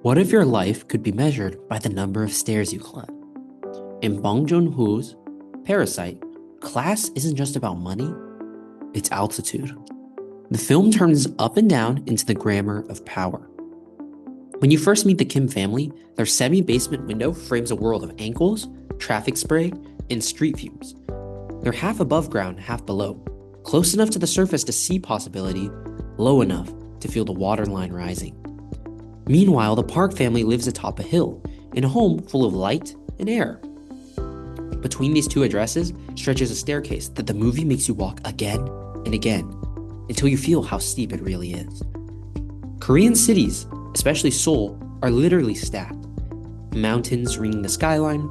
What if your life could be measured by the number of stairs you climb? In Bong Joon-ho's Parasite, class isn't just about money, it's altitude. The film turns up and down into the grammar of power. When you first meet the Kim family, their semi-basement window frames a world of ankles, traffic spray, and street views. They're half above ground, half below, close enough to the surface to see possibility, low enough to feel the waterline rising. Meanwhile, the Park family lives atop a hill, in a home full of light and air. Between these two addresses stretches a staircase that the movie makes you walk again and again until you feel how steep it really is. Korean cities, especially Seoul, are literally stacked. Mountains ring the skyline,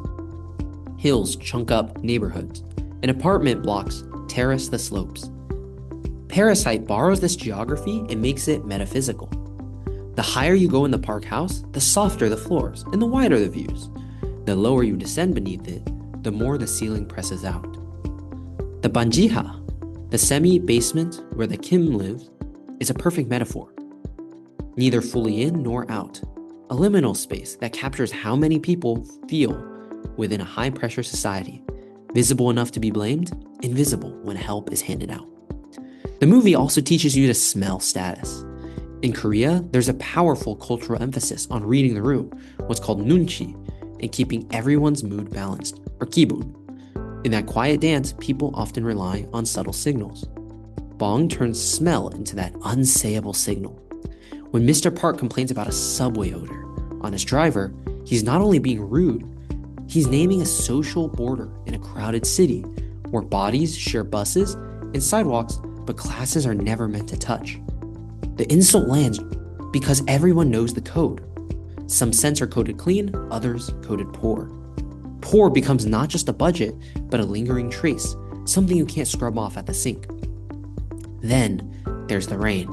hills chunk up neighborhoods, and apartment blocks terrace the slopes. Parasite borrows this geography and makes it metaphysical. The higher you go in the Park house, the softer the floors and the wider the views. The lower you descend beneath it, the more the ceiling presses out. The Banjiha, the semi-basement where the Kim lives, is a perfect metaphor. Neither fully in nor out, a liminal space that captures how many people feel within a high-pressure society, visible enough to be blamed, invisible when help is handed out. The movie also teaches you to smell status. In Korea, there's a powerful cultural emphasis on reading the room, what's called nunchi, and keeping everyone's mood balanced, or kibun. In that quiet dance, people often rely on subtle signals. Bong turns smell into that unsayable signal. When Mr. Park complains about a subway odor on his driver, he's not only being rude, he's naming a social border in a crowded city where bodies share buses and sidewalks, but classes are never meant to touch. The insult lands because everyone knows the code. Some scents are coded clean, others coded poor. Poor becomes not just a budget, but a lingering trace, something you can't scrub off at the sink. Then there's the rain.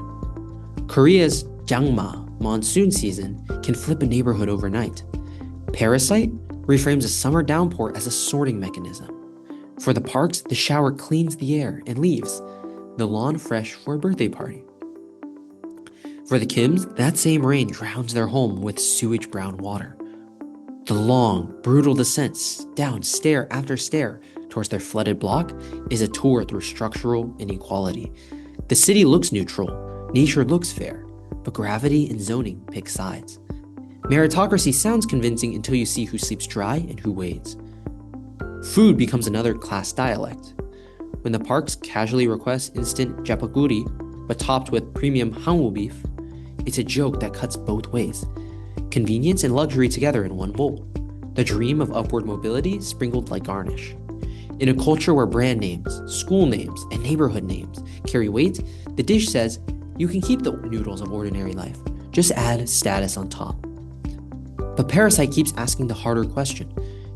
Korea's Jangma, monsoon season, can flip a neighborhood overnight. Parasite reframes a summer downpour as a sorting mechanism. For the Parks, the shower cleans the air and leaves the lawn fresh for a birthday party. For the Kims, that same rain drowns their home with sewage-brown water. The long, brutal descent down stair after stair towards their flooded block is a tour through structural inequality. The city looks neutral, nature looks fair, but gravity and zoning pick sides. Meritocracy sounds convincing until you see who sleeps dry and who wades. Food becomes another class dialect. When the Parks casually request instant japaguri, but topped with premium Hangul beef, it's a joke that cuts both ways. Convenience and luxury together in one bowl. The dream of upward mobility sprinkled like garnish. In a culture where brand names, school names, and neighborhood names carry weight, the dish says, you can keep the noodles of ordinary life. Just add status on top. But Parasite keeps asking the harder question.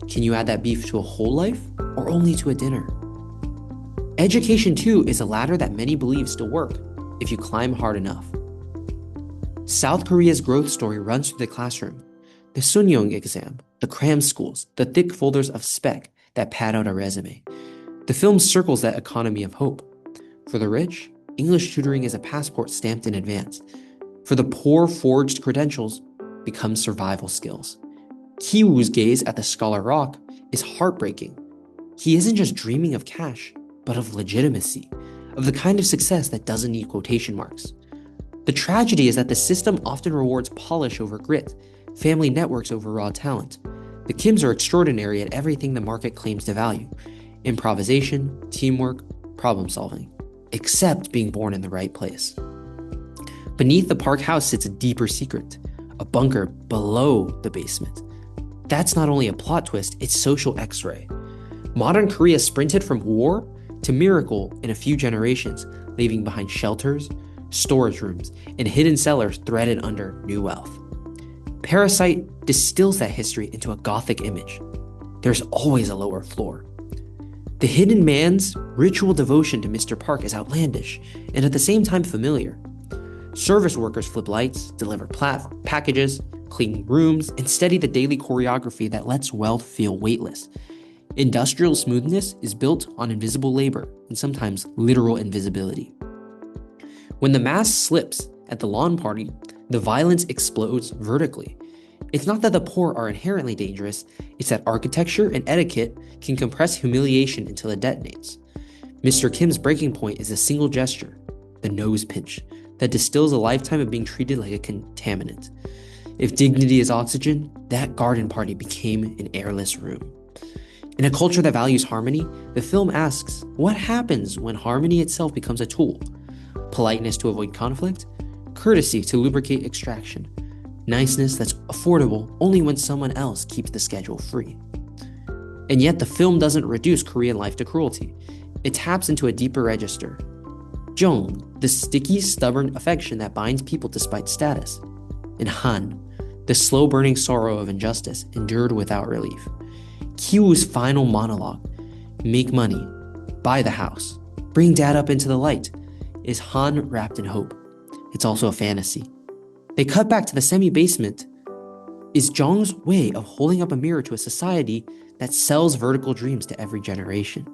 Can you add that beef to a whole life or only to a dinner? Education, too, is a ladder that many believe still work if you climb hard enough. South Korea's growth story runs through the classroom. The Sunyoung exam, the cram schools, the thick folders of spec that pad out a resume. The film circles that economy of hope. For the rich, English tutoring is a passport stamped in advance. For the poor, forged credentials become survival skills. Kiwoo's gaze at the scholar rock is heartbreaking. He isn't just dreaming of cash, but of legitimacy, of the kind of success that doesn't need quotation marks. The tragedy is that the system often rewards polish over grit, family networks over raw talent. The Kims are extraordinary at everything the market claims to value: improvisation, teamwork, problem solving, except being born in the right place. Beneath the Park house sits a deeper secret, a bunker below the basement. That's not only a plot twist, it's social X-ray. Modern Korea sprinted from war to miracle in a few generations, leaving behind shelters, storage rooms, and hidden cellars threaded under new wealth. Parasite distills that history into a gothic image. There's always a lower floor. The hidden man's ritual devotion to Mr. Park is outlandish and at the same time familiar. Service workers flip lights, deliver packages, clean rooms, and steady the daily choreography that lets wealth feel weightless. Industrial smoothness is built on invisible labor and sometimes literal invisibility. When the mask slips at the lawn party, the violence explodes vertically. It's not that the poor are inherently dangerous, it's that architecture and etiquette can compress humiliation until it detonates. Mr. Kim's breaking point is a single gesture, the nose pinch, that distills a lifetime of being treated like a contaminant. If dignity is oxygen, that garden party became an airless room. In a culture that values harmony, the film asks, what happens when harmony itself becomes a tool? Politeness to avoid conflict, courtesy to lubricate extraction, niceness that's affordable only when someone else keeps the schedule free. And yet the film doesn't reduce Korean life to cruelty. It taps into a deeper register. Jung, the sticky, stubborn affection that binds people despite status. And Han, the slow-burning sorrow of injustice endured without relief. Kyu's final monologue, make money, buy the house, bring dad up into the light, is Han wrapped in hope. It's also a fantasy. They cut back to the semi-basement. Is Jung's way of holding up a mirror to a society that sells vertical dreams to every generation.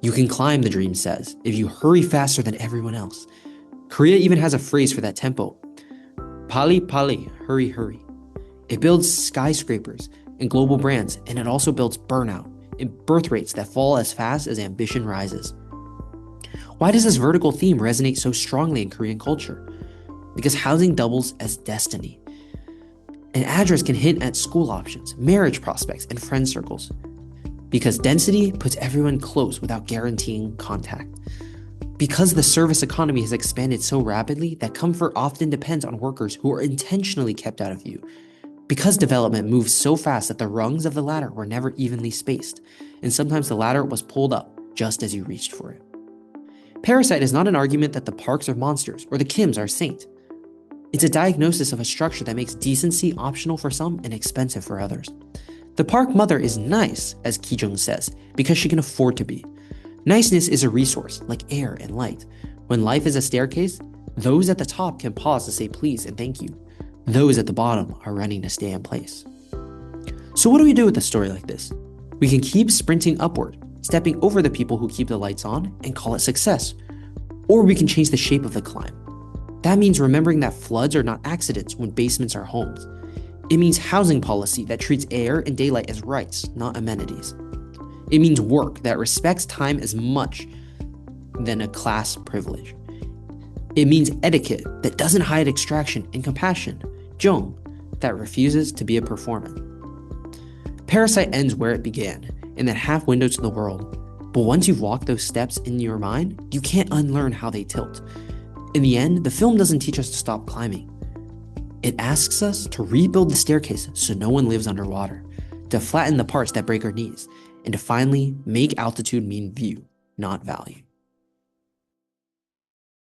You can climb, the dream says, if you hurry faster than everyone else. Korea even has a phrase for that tempo. Pali pali, hurry hurry. It builds skyscrapers and global brands, and it also builds burnout and birth rates that fall as fast as ambition rises. Why does this vertical theme resonate so strongly in Korean culture? Because housing doubles as destiny. An address can hint at school options, marriage prospects, and friend circles. Because density puts everyone close without guaranteeing contact. Because the service economy has expanded so rapidly that comfort often depends on workers who are intentionally kept out of view. Because development moves so fast that the rungs of the ladder were never evenly spaced, and sometimes the ladder was pulled up just as you reached for it. Parasite is not an argument that the Parks are monsters or the Kims are saints. It's a diagnosis of a structure that makes decency optional for some and expensive for others. The Park mother is nice, as Ki-jung says, because she can afford to be. Niceness is a resource, like air and light. When life is a staircase, those at the top can pause to say please and thank you. Those at the bottom are running to stay in place. So what do we do with a story like this? We can keep sprinting upward, stepping over the people who keep the lights on and call it success. Or we can change the shape of the climb. That means remembering that floods are not accidents when basements are homes. It means housing policy that treats air and daylight as rights, not amenities. It means work that respects time as much than a class privilege. It means etiquette that doesn't hide extraction and compassion, jung, that refuses to be a performance. Parasite ends where it began, in that half window to the world. But once you've walked those steps in your mind, you can't unlearn how they tilt. In the end, the film doesn't teach us to stop climbing. It asks us to rebuild the staircase so no one lives underwater, to flatten the parts that break our knees, and to finally make altitude mean view, not value.